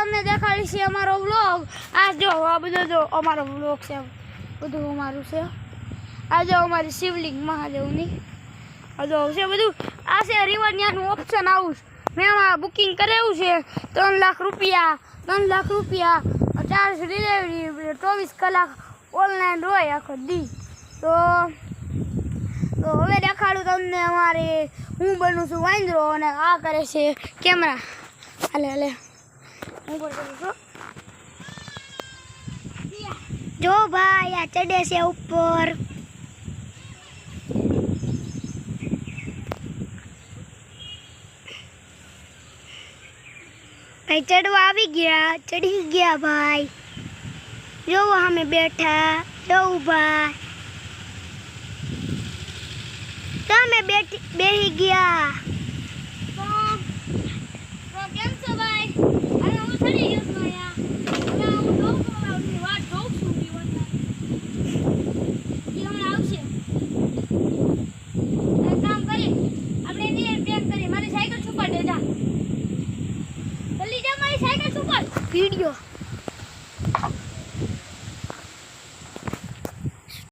તમને દેખાડી છે અમારો વ્લોગ. આ જો આ બધો જો અમારો વ્લોગ છે, બધું અમારું છે. આ જો અમારી શિવલિંગ મહાદેવની આ જો છે બધું. આ છે રિવરન્યાનું ઓપ્શન હાઉસ. મેં આમાં બુકિંગ કરેલું છે 3 લાખ રૂપિયા ચાર્જ ડિલિવરી 24 કલાક ઓનલાઈન હોય આખો દી. તો હવે દેખાડું તમને અમારે હું બનું છું વાંદરો અને આ કરે છે કેમેરા. હાલે હું કરું છું જો ભાઈ આ ચડે છે ઉપર. ભાઈ ચડવા આવી ગયા, ચડી ગયા ભાઈ. જો અમે બેઠા, જો ઊભા, તમે બેસી ગયા. તો કેમ છો ભાઈ? અરે હું ચડી ગયો છું અહીંયા. હવે હું ડોકની વાત જોઉં છું જીવનમાં. એ હમણાં આવશે. એક કામ કરી, આપણે એની બ્રેક કરી. મારી સાયકલ છુપાડ દેજા. જલ્દી જા, મારી સાયકલ છુપાડ. વિડિયો